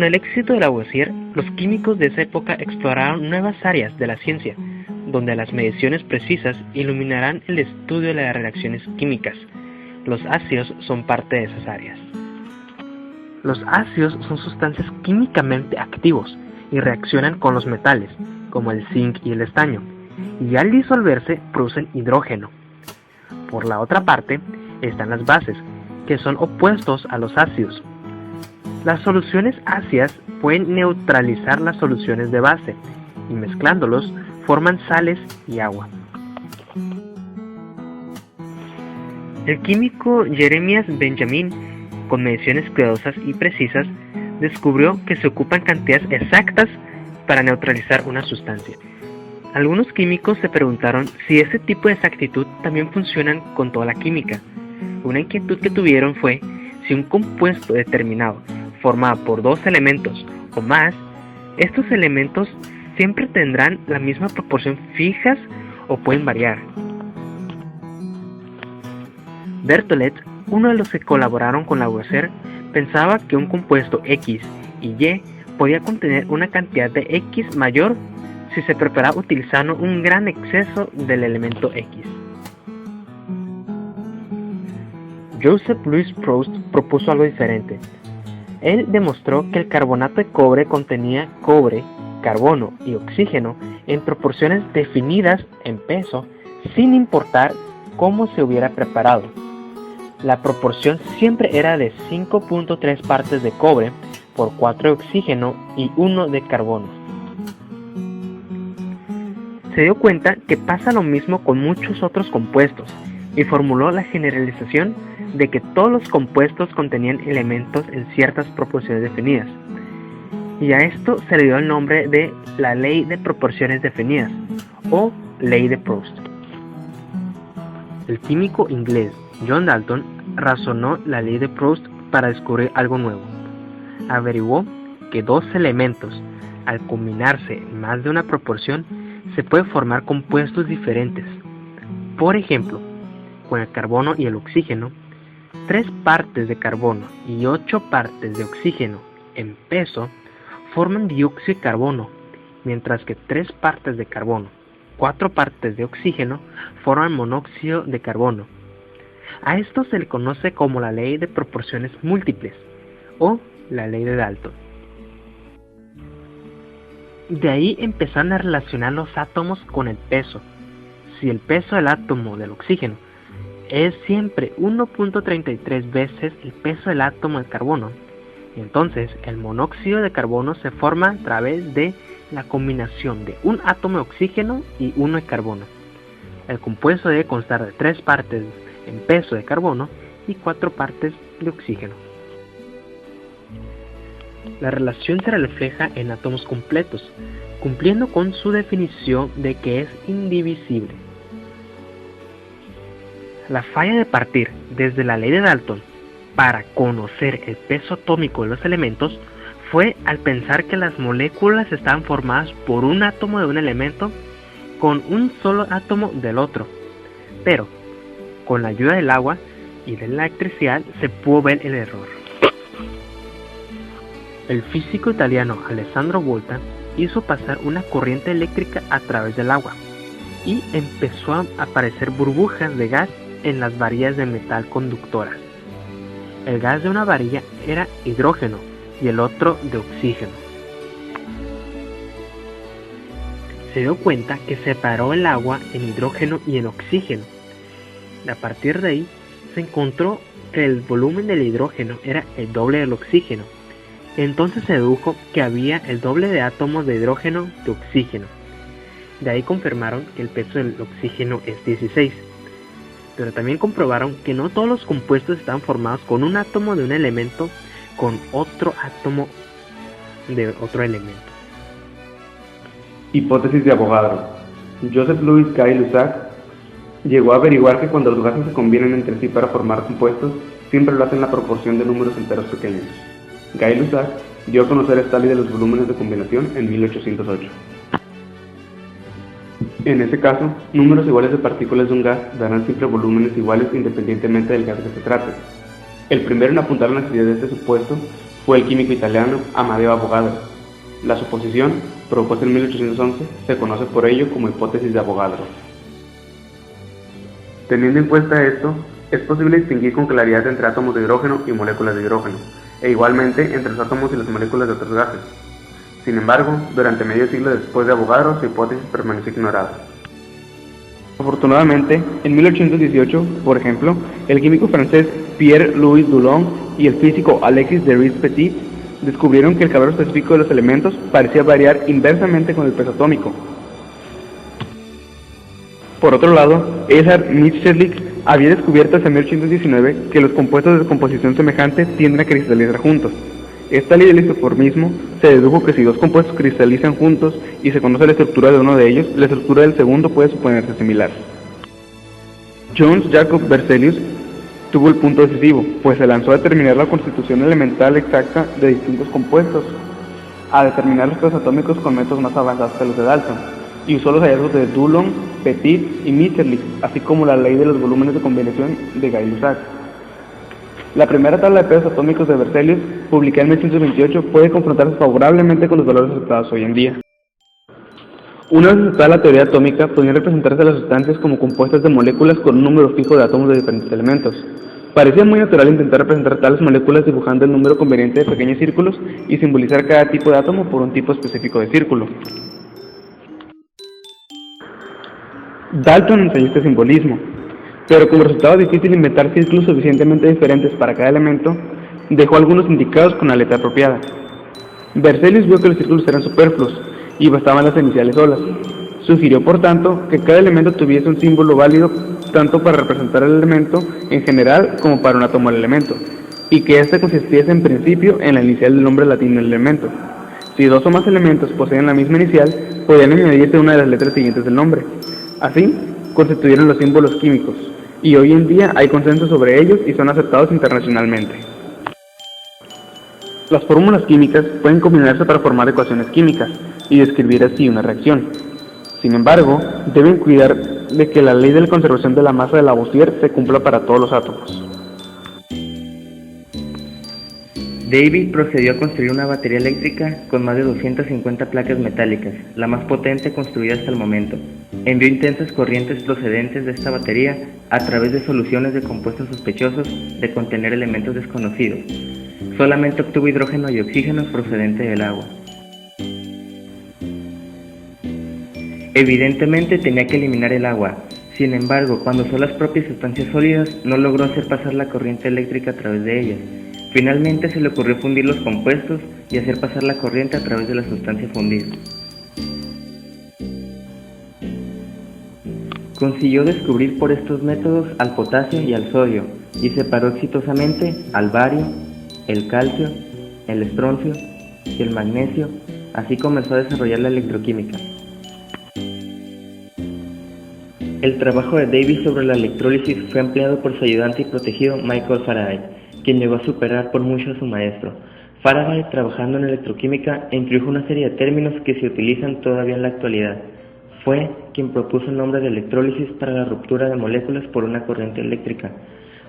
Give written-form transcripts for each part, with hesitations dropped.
Con el éxito de Lavoisier, los químicos de esa época exploraron nuevas áreas de la ciencia, donde las mediciones precisas iluminarán el estudio de las reacciones químicas. Los ácidos son parte de esas áreas. Los ácidos son sustancias químicamente activos y reaccionan con los metales, como el zinc y el estaño, y al disolverse producen hidrógeno. Por la otra parte, están las bases, que son opuestos a los ácidos. Las soluciones ácidas pueden neutralizar las soluciones de base, y mezclándolos forman sales y agua. El químico Jeremias Benjamin, con mediciones cuidadosas y precisas, descubrió que se ocupan cantidades exactas para neutralizar una sustancia. Algunos químicos se preguntaron si ese tipo de exactitud también funcionan con toda la química. Una inquietud que tuvieron fue si un compuesto determinado, formado por dos elementos o más, estos elementos siempre tendrán la misma proporción fijas o pueden variar. Berthollet, uno de los que colaboraron con Lavoisier, pensaba que un compuesto X y Y podía contener una cantidad de X mayor si se preparaba utilizando un gran exceso del elemento X. Joseph Louis Proust propuso algo diferente. Él demostró que el carbonato de cobre contenía cobre, carbono y oxígeno en proporciones definidas en peso, sin importar cómo se hubiera preparado. La proporción siempre era de 5.3 partes de cobre por 4 de oxígeno y 1 de carbono. Se dio cuenta que pasa lo mismo con muchos otros compuestos y formuló la generalización de que todos los compuestos contenían elementos en ciertas proporciones definidas. Y a esto se le dio el nombre de la ley de proporciones definidas, o ley de Proust. El químico inglés John Dalton razonó la ley de Proust para descubrir algo nuevo. Averiguó que dos elementos, al combinarse en más de una proporción, se pueden formar compuestos diferentes. Por ejemplo, con el carbono y el oxígeno, 3 partes de carbono y 8 partes de oxígeno en peso forman dióxido de carbono, mientras que 3 partes de carbono, 4 partes de oxígeno forman monóxido de carbono. A esto se le conoce como la ley de proporciones múltiples, o la ley de Dalton. De ahí empezaron a relacionar los átomos con el peso. Si el peso del átomo del oxígeno es siempre 1.33 veces el peso del átomo del carbono, entonces el monóxido de carbono se forma a través de la combinación de un átomo de oxígeno y uno de carbono. El compuesto debe constar de 3 partes en peso de carbono y 4 partes de oxígeno. La relación se refleja en átomos completos, cumpliendo con su definición de que es indivisible. La falla de partir desde la ley de Dalton para conocer el peso atómico de los elementos fue al pensar que las moléculas estaban formadas por un átomo de un elemento con un solo átomo del otro, pero con la ayuda del agua y de la electricidad se pudo ver el error. El físico italiano Alessandro Volta hizo pasar una corriente eléctrica a través del agua y empezó a aparecer burbujas de gas en las varillas de metal conductoras. El gas de una varilla era hidrógeno y el otro de oxígeno. Se dio cuenta que separó el agua en hidrógeno y en oxígeno. A partir de ahí se encontró que el volumen del hidrógeno era el doble del oxígeno. Entonces se dedujo que había el doble de átomos de hidrógeno de oxígeno. De ahí confirmaron que el peso del oxígeno es 16. Pero también comprobaron que no todos los compuestos están formados con un átomo de un elemento con otro átomo de otro elemento. Hipótesis de Avogadro. Joseph Louis Gay-Lussac llegó a averiguar que cuando los gases se combinan entre sí para formar compuestos, siempre lo hacen en la proporción de números enteros pequeños. Gay-Lussac dio a conocer esta ley de los volúmenes de combinación en 1808. En ese caso, números iguales de partículas de un gas darán siempre volúmenes iguales independientemente del gas que se trate. El primero en apuntar la necesidad de este supuesto fue el químico italiano Amedeo Avogadro. La suposición, propuesta en 1811, se conoce por ello como hipótesis de Avogadro. Teniendo en cuenta esto, es posible distinguir con claridad entre átomos de hidrógeno y moléculas de hidrógeno, e igualmente entre los átomos y las moléculas de otros gases. Sin embargo, durante medio siglo después de Avogadro, su hipótesis permaneció ignorada. Afortunadamente, en 1818, por ejemplo, el químico francés Pierre-Louis Dulong y el físico Alexis de Rive-Petit descubrieron que el calor específico de los elementos parecía variar inversamente con el peso atómico. Por otro lado, Edzard Mitscherlich había descubierto hasta 1819 que los compuestos de composición semejante tienden a cristalizar juntos. Esta ley del isoformismo se dedujo que si dos compuestos cristalizan juntos y se conoce la estructura de uno de ellos, la estructura del segundo puede suponerse similar. Jöns Jacob Berzelius tuvo el punto decisivo, pues se lanzó a determinar la constitución elemental exacta de distintos compuestos, a determinar los pesos atómicos con métodos más avanzados que los de Dalton, y usó los hallazgos de Dulong, Petit y Mitscherlich, así como la ley de los volúmenes de combinación de Gay-Lussac. La primera tabla de pesos atómicos de Berzelius, publicada en 1928, puede confrontarse favorablemente con los valores aceptados hoy en día. Una vez aceptada la teoría atómica, podían representarse las sustancias como compuestas de moléculas con un número fijo de átomos de diferentes elementos. Parecía muy natural intentar representar tales moléculas dibujando el número conveniente de pequeños círculos y simbolizar cada tipo de átomo por un tipo específico de círculo. Dalton ensayó este simbolismo, pero como resultaba difícil inventar círculos suficientemente diferentes para cada elemento, dejó algunos indicados con la letra apropiada. Berzelius vio que los círculos eran superfluos y bastaban las iniciales solas. Sugirió, por tanto, que cada elemento tuviese un símbolo válido tanto para representar el elemento en general como para un átomo del elemento, y que éste consistiese en principio en la inicial del nombre latino del elemento. Si dos o más elementos poseen la misma inicial, podían añadirse una de las letras siguientes del nombre. Así, constituyeron los símbolos químicos, y hoy en día hay consenso sobre ellos y son aceptados internacionalmente. Las fórmulas químicas pueden combinarse para formar ecuaciones químicas y describir así una reacción. Sin embargo, deben cuidar de que la ley de la conservación de la masa de Lavoisier se cumpla para todos los átomos. Davy procedió a construir una batería eléctrica con más de 250 placas metálicas, la más potente construida hasta el momento. Envió intensas corrientes procedentes de esta batería a través de soluciones de compuestos sospechosos de contener elementos desconocidos. Solamente obtuvo hidrógeno y oxígeno procedente del agua. Evidentemente tenía que eliminar el agua. Sin embargo, cuando usó las propias sustancias sólidas, no logró hacer pasar la corriente eléctrica a través de ellas. Finalmente se le ocurrió fundir los compuestos y hacer pasar la corriente a través de la sustancia fundida. Consiguió descubrir por estos métodos al potasio y al sodio, y separó exitosamente al bario, el calcio, el estroncio y el magnesio. Así comenzó a desarrollar la electroquímica. El trabajo de Davy sobre la electrólisis fue empleado por su ayudante y protegido Michael Faraday, quien llegó a superar por mucho a su maestro. Faraday, trabajando en electroquímica, introdujo una serie de términos que se utilizan todavía en la actualidad. Fue quien propuso el nombre de electrólisis para la ruptura de moléculas por una corriente eléctrica.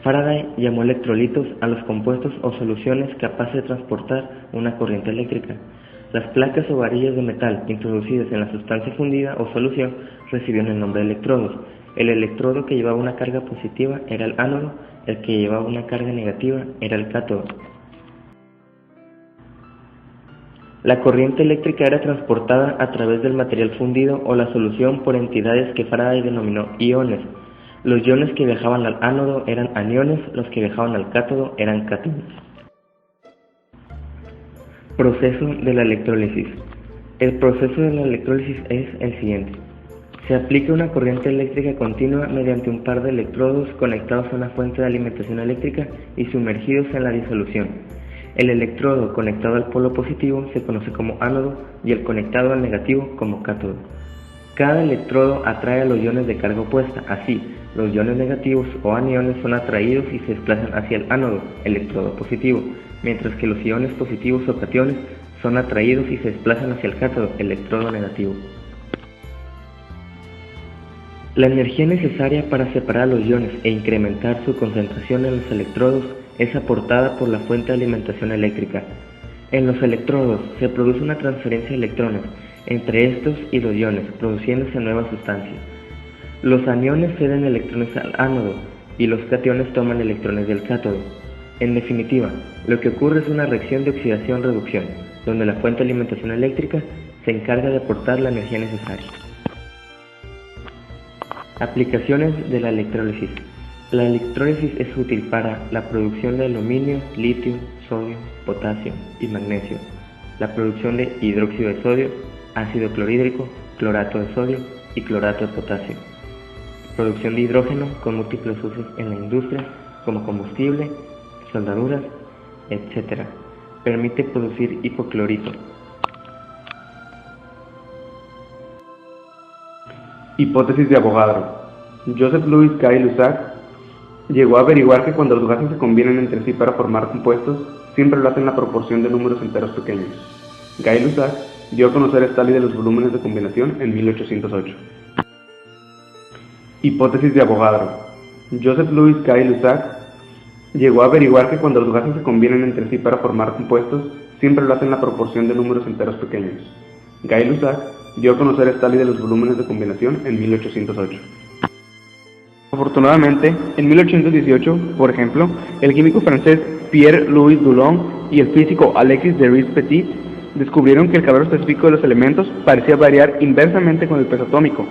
Faraday llamó electrolitos a los compuestos o soluciones capaces de transportar una corriente eléctrica. Las placas o varillas de metal introducidas en la sustancia fundida o solución recibieron el nombre de electrodos. El electrodo que llevaba una carga positiva era el ánodo, el que llevaba una carga negativa era el cátodo. La corriente eléctrica era transportada a través del material fundido o la solución por entidades que Faraday denominó iones. Los iones que viajaban al ánodo eran aniones, los que viajaban al cátodo eran cátodos. Proceso de la electrólisis. El proceso de la electrólisis es el siguiente. Se aplica una corriente eléctrica continua mediante un par de electrodos conectados a una fuente de alimentación eléctrica y sumergidos en la disolución. El electrodo conectado al polo positivo se conoce como ánodo y el conectado al negativo como cátodo. Cada electrodo atrae a los iones de carga opuesta, así, los iones negativos o aniones son atraídos y se desplazan hacia el ánodo, electrodo positivo, mientras que los iones positivos o cationes son atraídos y se desplazan hacia el cátodo, electrodo negativo. La energía necesaria para separar los iones e incrementar su concentración en los electrodos es aportada por la fuente de alimentación eléctrica. En los electrodos se produce una transferencia de electrones entre estos y los iones, produciéndose nuevas sustancias. Los aniones ceden electrones al ánodo y los cationes toman electrones del cátodo. En definitiva, lo que ocurre es una reacción de oxidación-reducción, donde la fuente de alimentación eléctrica se encarga de aportar la energía necesaria. Aplicaciones de la electrólisis. La electrólisis es útil para la producción de aluminio, litio, sodio, potasio y magnesio, la producción de hidróxido de sodio, ácido clorhídrico, clorato de sodio y clorato de potasio, producción de hidrógeno con múltiples usos en la industria como combustible, soldaduras, etc. Permite producir hipoclorito. Hipótesis de Avogadro. Joseph Louis Gay-Lussac llegó a averiguar que cuando los gases se combinan entre sí para formar compuestos, siempre lo hacen en la proporción de números enteros pequeños. Gay-Lussac dio a conocer esta ley de los volúmenes de combinación en 1808. Hipótesis de Avogadro. Joseph Louis Gay-Lussac llegó a averiguar que cuando los gases se combinan entre sí para formar compuestos, siempre lo hacen en la proporción de números enteros pequeños. Gay-Lussac dio a conocer esta ley de los volúmenes de combinación en 1808. Afortunadamente, en 1818, por ejemplo, el químico francés Pierre-Louis Dulong y el físico Alexis de Rive-Petit descubrieron que el calor específico de los elementos parecía variar inversamente con el peso atómico,